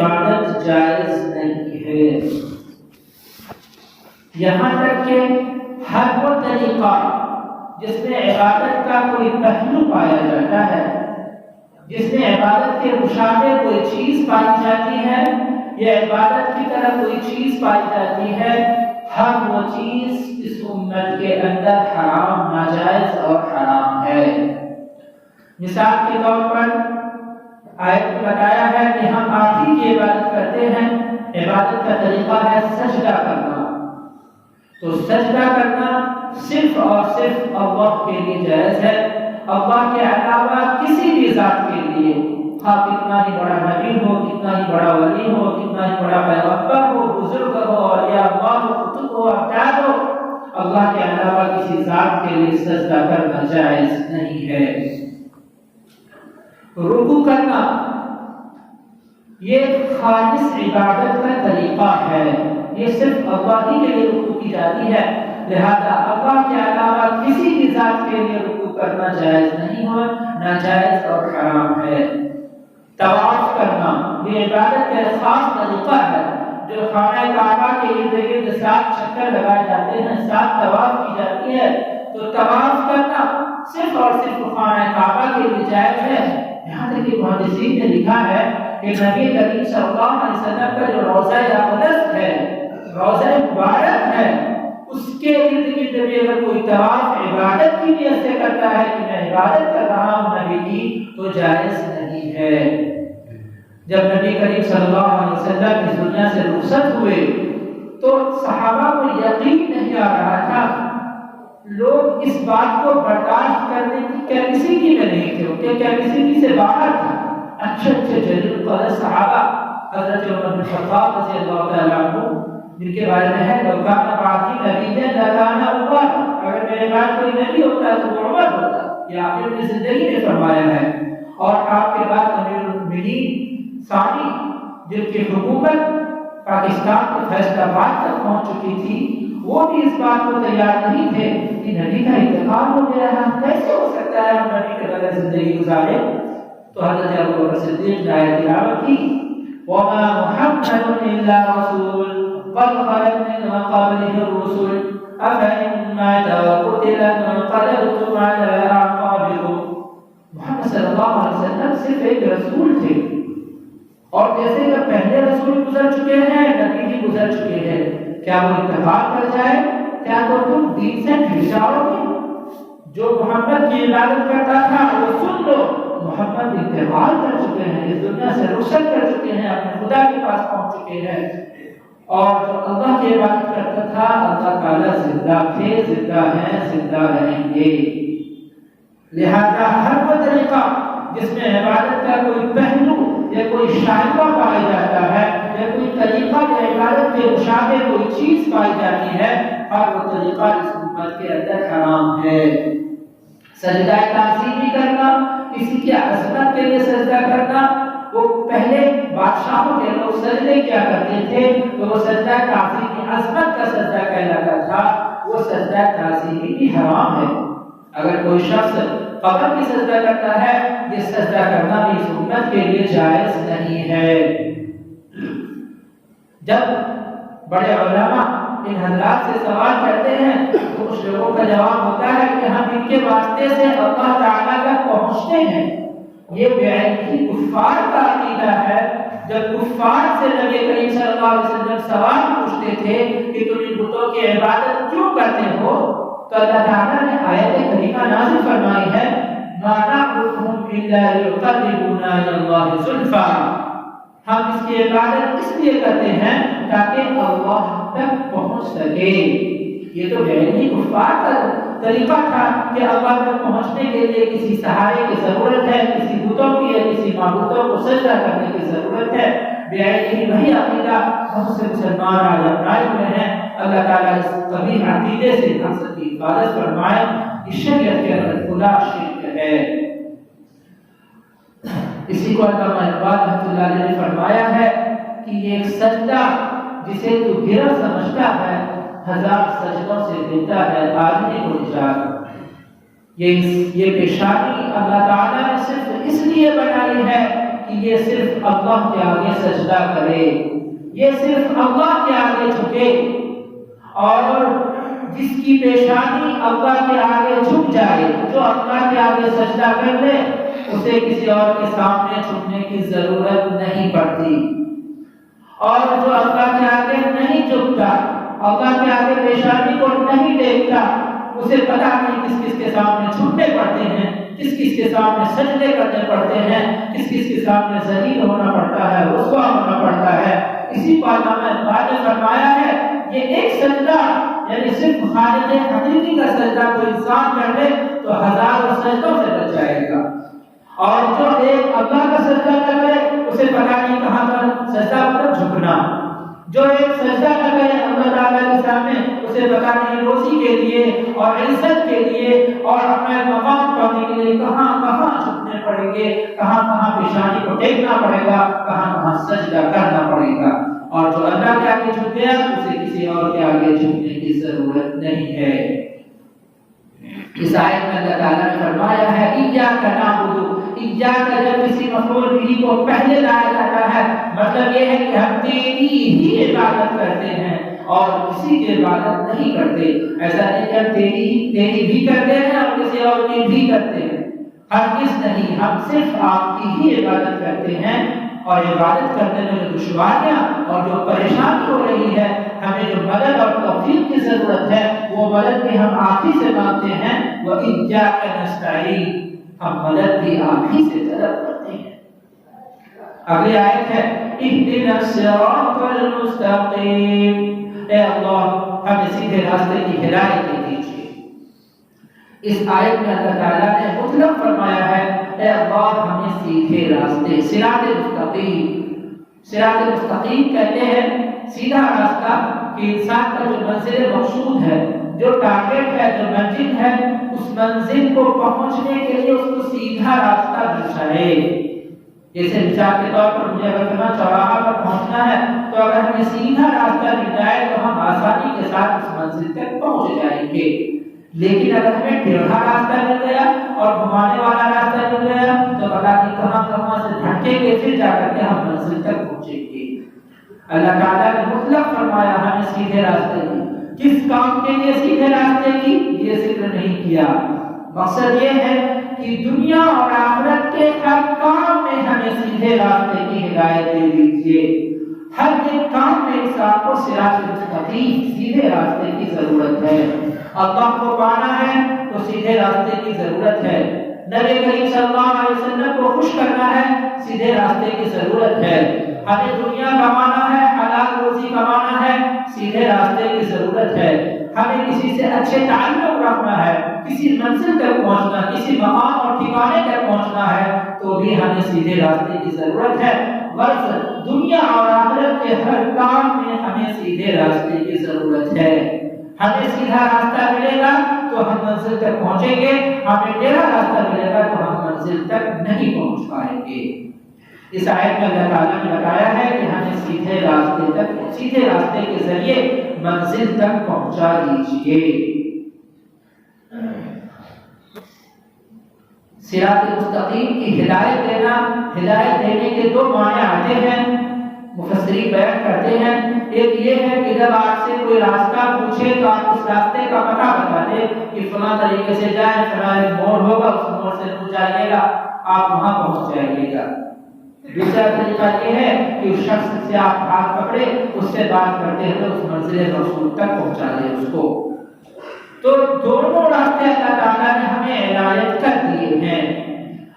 عبادت جائز نہیں ہے، یہاں تک کہ ہر وہ طریقہ جس میں عبادت کا کوئی پہلو پایا جاتا ہے، جس میں عبادت کے مشابہ کوئی چیز پائی جاتی ہے یا عبادت کی طرح کوئی چیز پائی جاتی ہے، ہر وہ چیز اس امت کے اندر حرام، ناجائز اور حرام ہے۔ مثال کے طور پر آیت میں بتایا ہے کہ ہم آپ ہی کی عبادت کرتے ہیں، عبادت کا طریقہ ہے سجدہ کرنا، تو سجدہ کرنا صرف اور صرف اللہ کے لیے جائز ہے، اللہ کے علاوہ کسی بھی ذات کے لیے، خواہ کتنا ہی بڑا نبی ہو، کتنا ہی بڑا ولی ہو، کتنا ہی بڑا پیغمبر ہو، بزرگ ہو یا اللہ ہو، قطب ہو، ابدال ہو، اللہ کے علاوہ کسی ذات کے لیے سجدہ کرنا جائز نہیں ہے۔ رکوع کرنا یہ خالص عبادت کا طریقہ ہے، یہ صرف اللہ ہی کے لیے رکوع کی جاتی ہے، لہذا اللہ کے علاوہ کسی بھی ذات کے لیے رکوع کرنا جائز نہیں ہو، ناجائز اور حرام ہے۔ طواف کرنا یہ عبادت کا خاص طریقہ ہے، جو خانہ کعبہ کے ارد گرد 7 چکر لگائے جاتے ہیں، 7 طواف کی جاتی ہے، تو طواف کرنا صرف اور صرف خانہ کعبہ کے لیے جائز ہے۔ یہاں تک کہ محدثین نے لکھا ہے کہ نبی کریم صلی اللہ علیہ وسلم کا جو روضہ اقدس ہے، روضہ مبارک ہے، اس کے ارد گرد بھی اگر کوئی طواف عبادت کی نیت سے کرتا ہے کہ میں عبادت کر رہا ہوں نبی کی، تو جائز نہیں ہے۔ جب نبی کریم صلی اللہ علیہ وسلم اس دنیا سے رخصت ہوئے تو صحابہ کو یقین نہیں آ رہا تھا، لوگ اس بات کو برداشت کرنے کی کیپیسٹی میں نہیں تھے، کہ کیپیسٹی سے باہر تھا۔ اچھے جلیل القدر صحابہ حضرت عمر بن خطاب رضی اللہ تعالیٰ عنہ، جن کے بارے میں ہے لو کان بعدی نبی لکان عمر، اگر میرے بعد کوئی نبی ہوتا تو وہ عمر ہوتا، یہ آپ نے اپنی زندگی میں فرمایا ہے۔ اور آپ کے بعد امیر المؤمنین ثانی، جن کی حکومت پاکستان کے فیصل آباد تک پہنچ چکی تھی، وہ بھی اس بات کو تیار نہیں تھے کہ نبی کا انتقال ہو گیا ہے، کیسے ہو سکتا ہے ہم نبی کے بغیر زندگی گزارے؟ تو حضرت ابوبکر صدیق نے آیت تلاوت کی، وَمَا مُحَمَّدٌ إِلَّا رَسُولٌ قَدْ خَلَتْ مِن قَبْلِهِ الرُّسُلُ أَفَإِن مَاتَ وَقُتِلَ انقلبتم عَلَىٰ أَعْقَابِكُم۔ محمد صلی اللہ علیہ وسلم صرف ایک رسول تھے، اور جیسے کہ پہلے رسول گزر چکے ہیں، نبی بھی گزر چکے ہیں، کیا وہ انتقال کر جائے؟ کیا تو تم دین سے پھر جاؤ گے؟ جو محمد کی عبادت کرتا تھا وہ سن لو، محمد انتقال کر چکے ہیں، اس دنیا سے رخصت کر چکے ہیں، اپنے خدا کے پاس پہنچ چکے ہیں، اور جو اللہ کی عبادت کرتا تھا اللہ تعالیٰ زندہ تھے، زندہ ہیں، زندہ رہیں گے۔ لہذا ہر وہ طریقہ جس میں عبادت کا کوئی پہلو یا کوئی شائبہ پایا جاتا ہے، یا کوئی طریقہ یا عبادت کے مشابہ کوئی چیز پائی جاتی ہے، ہر وہ طریقہ اس امت کے اندر حرام ہے۔ سجدہ تعظیمی کرنا، کسی کی عظمت کے لیے سجدہ کرنا، وہ پہلے بادشاہوں کے لوگ سجدے کیا کرتے تھے تو وہ سجدہ تعظیمی عظمت کا سجدہ کہلاتا تھا، وہ سجدہ تعظیمی بھی حرام ہے۔ اگر کوئی شخص قبر کی سجدہ کرتا ہے، یہ سجدہ کرنا بھی اس امت کے لیے جائز نہیں ہے۔ جب بڑے علماء ان حضرات سے سوال کرتے ہیں تو کچھ لوگوں کا جواب ہوتا ہے کہ ہم ان کے واسطے سے اللہ تعالیٰ تک پہنچتے ہیں۔ یہ بے کفار کا عقیدہ ہے۔ جب کفار سے نبی کریم صلی اللہ علیہ وسلم سوال پوچھتے تھے کہ تم ان بتوں کی عبادت کیوں کرتے ہو، تو اللہ تعالیٰ نے آیت کریمہ نازل فرمائی ہے، مَا نَعْبُدُهُمْ إِلَّا لِيُقَرِّبُونَا إِلَى اللَّهِ زُلْفَىٰ، ہم اس کی عبادت اس لیے کرتے ہیں تاکہ اللہ تک پہنچ سکے۔ یہ تو غیر کفار کا طریقہ تھا کہ اللہ تک پہنچنے کے لیے کسی سہارے کی ضرورت ہے، کسی بتوں کی یا کسی معبودوں کو سجدہ کرنے کی ضرورت ہے۔ بے وہی عقیدہ بہت سے مسلمان آج اپنائے ہوئے ہیں۔ اللہ تعالیٰ اس قبیح عقیدے سے ہم سب کی حفاظت فرمائے۔ اس شریعت کے اندر خدا شرک ہے۔ اسی کو علامہ اقبال رحمۃ اللہ علیہ نے فرمایا ہے کہ یہ ایک سجدہ جسے تو گرہ سمجھتا ہے، 1000 سجدوں سے دیتا ہے آدمی کو نجات۔ یہ پیشانی اللہ تعالیٰ نے صرف اس لیے بنائی ہے کہ کہ یہ صرف اللہ کے آگے سجدہ کرے، یہ صرف اللہ کے آگے جھکے، اور جس کی پیشانی اللہ کے آگے جھک جائے، جو اللہ کے آگے سجدہ کر لے، اسے کسی اور کے سامنے جھکنے کی ضرورت نہیں پڑتی۔ اور جو اللہ کے آگے نہیں جھکتا، اللہ کے آگے پیشانی کو نہیں دیکھتا، اسے پتہ نہیں کس کس کے سامنے جھکنے پڑتے ہیں، کس کس کے سامنے سجدے کرنے پڑتے ہیں، کس کس کے سامنے ذلیل ہونا پڑتا ہے، رسوا ہونا پڑتا ہے۔ اسی کو علامہ اقبال نے فرمایا ہے، یہ ایک سجدہ یعنی صرف خالق حقیقی کا سجدہ کوئی انسان کر لے تو ہزاروں سجدوں سے بچ جائے گا، اور جو ایک اللہ کا سجدہ کر لے اسے پتہ نہیں کہاں پر سجدہ پر جھکنا، جو ایک سجدہ کر لے اللہ تعالیٰ کے سامنے اسے پتہ نہیں روزی کے لیے اور عزت کے لیے اور اپنا مقام پانے کے لیے کہاں کہاں جھکنے پڑیں گے، کہاں کہاں پیشانی کو ٹیکنا پڑے گا، کہاں کہاں سجدہ کرنا پڑے گا۔ اور جو اللہ کے آگے جھک گیا اسے کسی اور کے آگے جھکنے کی ضرورت نہیں ہے۔ اس آیت میں اللہ تعالیٰ نے فرمایا ہے ایاک نعبد، ایاک جب کسی مفعول به کو پہلے لایا جاتا ہے مطلب یہ ہے کہ ہم تیری ہی عبادت کرتے ہیں اور کسی کی عبادت نہیں کرتے۔ ایسا نہیں کہ ہم تیری بھی کرتے ہیں اور کسی اور کی بھی کرتے ہیں، ہرگز نہیں، ہم صرف آپ کی ہی عبادت کرتے ہیں، اور عبادت کرنے میں جو دشواریاں اور جو پریشانی ہو رہی ہے، ہمیں جو مدد اور توفیق کی ضرورت ہے وہ مدد بھی ہم آپ ہی سے مانگتے ہیں۔ وَإِيَّاكَ نَسْتَعِينُ، ہم مدد بھی آپ ہی سے طلب کرتے ہیں۔ اگلی آیت ہے اهْدِنَا الصِّرَاطَ الْمُسْتَقِيمَ، اے اللہ ہمیں سیدھے راستے کی ہدایت دیجیے۔ اس آیت میں اللہ تعالیٰ نے مطلق فرمایا ہے اے اللہ ہمیں سیدھے راستے، صراط مستقیم، صراط مستقیم کہتے ہیں سیدھا راستہ کہ انسان کا جو منزل مقصود ہے، جو ٹارگٹ ہے، جو منزل ہے، اس منزل کو پہنچنے کے لیے اس کو سیدھا راستہ دکھائے۔ جیسے مثال کے طور پر مجھے اگر کہنا چوراہا پر پہنچنا ہے تو اگر ہمیں سیدھا راستہ مل جائے تو ہم آسانی کے ساتھ اس منزل تک پہنچ جائیں گے، لیکن اگر ہمیں ٹیڑھا راستہ مل گیا اور گھمانے والا راستہ مل گیا تو پتہ نہیں کہاں کہاں سے بھٹکیں گے، پھر جا کر کے ہم منزل تک پہنچیں گے۔ اللہ تعالیٰ نے مطلق فرمایا ہمیں سیدھے راستے کی، کس کام کے لیے سیدھے راستے کی یہ ذکر نہیں کیا، مقصد یہ ہے کہ دنیا اور آخرت کے ہر کام میں ہمیں سیدھے راستے کی ہدایت دے دیجیے۔ ہر ایک کام میں انسان کو صراط مستقیم، سیدھے راستے کی ضرورت ہے۔ اللہ کو پانا ہے تو سیدھے راستے کی ضرورت ہے، نبی کریم صلی اللہ علیہ وسلم کو خوش کرنا ہے، سیدھے راستے کی ضرورت ہے، ہمیں دنیا کمانا ہے، حلال روزی کمانا ہے، سیدھے راستے کی ضرورت ہے، ہمیں کسی سے اچھے تعلق رکھنا ہے، کسی منزل تک پہنچنا، کسی مقام اور ٹھکانے تک پہنچنا ہے تو بھی ہمیں سیدھے راستے کی ضرورت ہے۔ غرض دنیا اور آخرت کے ہر کام میں ہمیں سیدھے راستے کی ضرورت ہے۔ ہمیں سیدھا راستہ ملے گا تو ہم منزل تک پہنچیں گے، ہمیں ٹیڑھا راستہ ملے گا تو ہم منزل تک نہیں پہنچ پائیں گے۔ اس آیت میں اللہ تعالیٰ نے بتایا ہے کہ ہمیں سیدھے راستے کے ذریعے منزل تک پہنچا دیجیے۔ صراط مستقیم کی ہدایت دینا، ہدایت دینے کے دو معنی آتے ہیں، مفسرین بیان کرتے ہیں۔ ایک یہ ہے کہ جب آپ سے کوئی راستہ پوچھے تو آپ اس راستے کا پتہ بتا دیں کہ فلاں طریقے سے جائیں، فلاں موڑ ہوگا، اس موڑ سے منہ جائیے گا، آپ وہاں پہنچ جائیے گا۔ دوسرا طریقہ یہ ہے کہ اس شخص سے آپ ہاتھ پکڑے، اس سے بات کرتے ہوئے اس منزل رسول تک پہنچا دیں اس کو۔ تو دونوں راستے اللہ تعالیٰ نے ہمیں عنایت کر دیے ہیں۔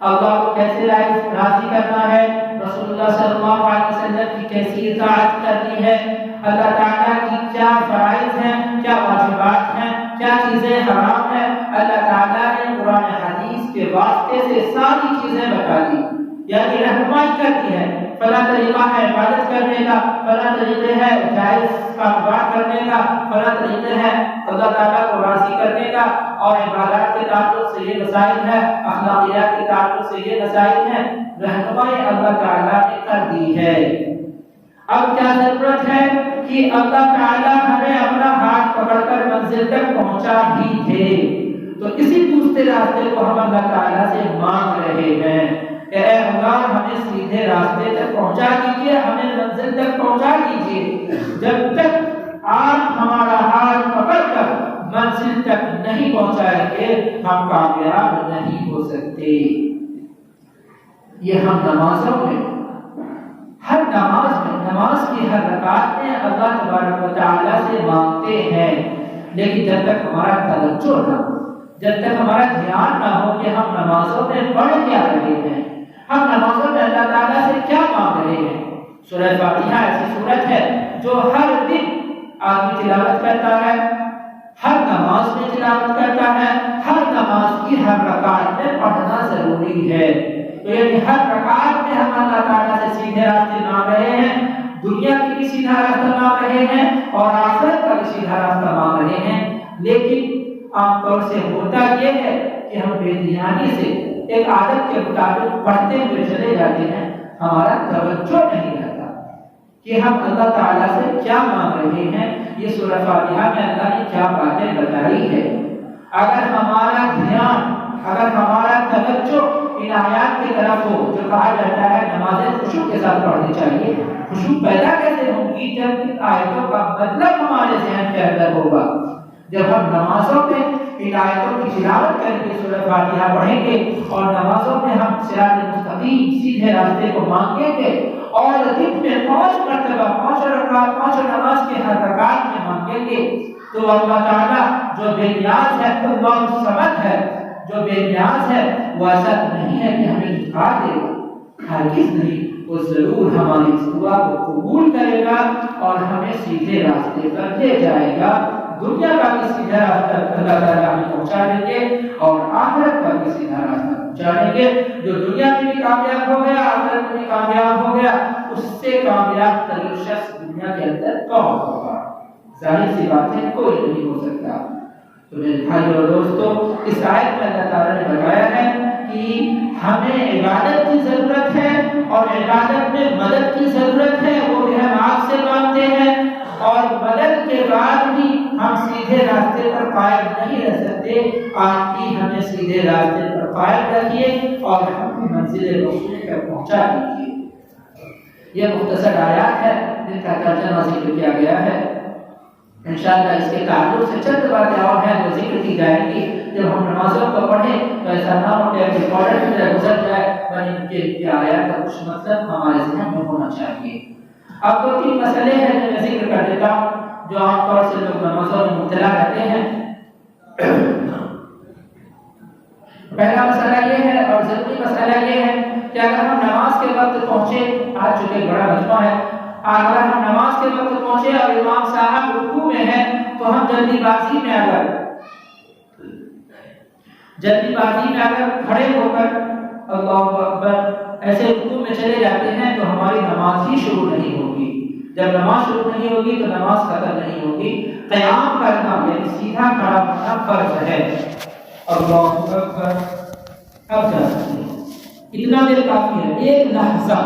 اللہ کو کیسے راضی کرنا ہے، رسول اللہ صلی اللہ علیہ وسلم کی کیسی اطاعت کرنی ہے، اللہ تعالیٰ کی کیا فرائض ہیں، کیا واجبات ہیں، کیا چیزیں حرام ہیں، اللہ تعالیٰ نے قرآن حدیث کے واسطے سے ساری چیزیں بتا دی، یعنی رہنمائی کرتی ہے۔ فلاں طریقہ ہے عبادت کرنے کا، فلاں طریقے ہے جائز کاروبار کرنے کا، فلاں طریقے ہے اللہ تعالیٰ کو راضی کرنے کا، اور عبادات کے تعلق سے یہ مسائل ہے، اخلاقیات کے تعلق سے یہ مسائل ہیں، رہنمائی اللہ تعالیٰ نے کر دی ہے۔ اب کیا ضرورت ہے کہ اللہ تعالیٰ ہمیں اپنا ہاتھ پکڑ کر منزل تک پہنچا بھی دے، تو اسی دوسرے راستے کو ہم اللہ تعالیٰ سے مانگ رہے ہیں۔ اے اللہ ہمیں سیدھے راستے تک پہنچا دیجیے، ہمیں منزل تک پہنچا دیجیے۔ جب تک آپ ہمارا ہاتھ پکڑ کر منزل تک نہیں پہنچائیں گے ہم کامیاب نہیں ہو سکتے۔ یہ ہم نمازوں میں، ہر نماز میں، نماز کی ہر رکعت میں اللہ تبارک و تعالیٰ سے مانگتے ہیں، لیکن جب تک ہمارا توجہ نہ ہو، جب تک ہمارا دھیان نہ ہو کہ ہم نمازوں میں پڑھ کیا رہے ہیں، ہم نمازوں میں اللہ تعالیٰ سے کیا مانگ رہے ہیں۔ سورہ فاتحہ ایسی سورت ہے جو ہر دن آدمی تلاوت کرتا ہے، ہر نماز میں تلاوت کرتا ہے، ہر نماز کی ہر رکعت میں پڑھنا ضروری ہے۔ تو یعنی ہر رکعت میں ہم اللہ تعالیٰ سے سیدھے راستے مانگ رہے ہیں، دنیا کی بھی سیدھا راستہ مانگ رہے ہیں اور آخرت کا بھی سیدھا راستہ مانگ رہے ہیں، لیکن عام طور سے ہوتا یہ ہے کہ ہم بے دھیانی سے ایک عادت کے مطابق پڑھتے ہوئے چلے جاتے ہیں، ہمارا توجہ نہیں رہتا کہ ہم اللہ تعالیٰ سے کیا مانگ رہے ہیں، یہ سورہ فاتحہ میں اللہ نے کیا باتیں بتائی ہے۔ اگر ہمارا دھیان، اگر ہمارا توجہ ان آیات کی طرف ہو جو کہا جاتا ہے نمازیں خشوع کے ساتھ پڑھنی چاہیے، خشوع پیدا کیسے ہوں گی؟ جب ان آیتوں کا مطلب ہمارے ذہن کے اندر ہوگا، جب ہم نمازوں میں ان آیتوں کی تلاوت کریں گے، سورہ فاتحہ پڑھیں گے اور نمازوں میں ہم صراط مستقیم سیدھے راستے کو مانگیں گے اور دن میں 5 مرتبہ 5 رکعت 5 نماز کے ہر رکعت میں مانگیں گے، تو اللہ تعالیٰ جو بے نیاز ہے، اللہ الصمد ہے، جو بے نیاز ہے، وہ ایسا نہیں ہے کہ ہمیں دکھا دے گا، ہرگز نہیں، وہ ضرور ہماری اس دعا کو قبول کرے گا اور ہمیں سیدھے راستے پر لے جائے گا۔ دنیا کا بھی سیدھا راستہ اللہ تعالیٰ ہمیں پہنچا دیں گے اور آخرت کا بھی سیدھا راستہ پہنچا دیں گے۔ جو دنیا میں بھی کامیاب ہو گیا، آخرت میں بھی کامیاب ہو گیا، اس سے کامیاب ترین شخص دنیا کے اندر کون ہوگا؟ ظاہر سی بات ہے، کوئی نہیں ہو سکتا۔ تو میرے بھائیو اور دوستو، اس آیت میں اللہ تعالیٰ نے بتایا ہے کہ ہمیں عبادت کی ضرورت ہے اور عبادت میں مدد کی ضرورت ہے، وہ بھی ہم آپ سے مانگتے ہیں، اور مدد کے بعد بھی ہم سیدھے راستے پر قائم نہیں رہ سکتے۔ آپ بھی ہمیں سیدھے راستے پر قائم رکھیے اور ہم منزل رسول تک پہنچا دیجیے۔ یہ مختصر آیات ہے جن کا ترجمہ ذکر کیا گیا ہے۔ انشاءاللہ اس کے تعلق سے چند باتیں اور ہیں جو ذکر کی جائیں گی۔ جب ہم نمازوں کو پڑھیں تو ایسا نہ ہو کہ ریکارڈر کی طرح گزر جائے، بلکہ ان کے آیات کا کچھ مطلب ہمارے ذہن میں ہونا چاہیے۔ اب 2-3 مسئلے ہیں جو میں ذکر کر دیتا ہوں جو عام طور سے لوگ نمازوں میں مبتلا رہتے ہیں۔ پہلا مسئلہ یہ ہے اور ضروری مسئلہ یہ ہے کہ اگر ہم نماز کے وقت پہنچے، آج چونکہ بڑا مجمع ہے، اگر ہم نماز کے وقت پہنچے اور امام صاحب رکوع میں ہیں تو ہم جلدی بازی میں اگر کھڑے ہو کر اللہ اکبر ایسے رکوع میں چلے جاتے ہیں تو ہماری نماز ہی شروع نہیں ہوگی۔ جب نماز شروع نہیں ہوگی تو نماز ختم نہیں ہوگی۔ قیام کرنا یعنی سیدھا کھڑا ہونا فرض ہے۔ اللہ اکبر، اب جا سکتے ہیں، اتنا دیر کافی ہے، ایک لحظہ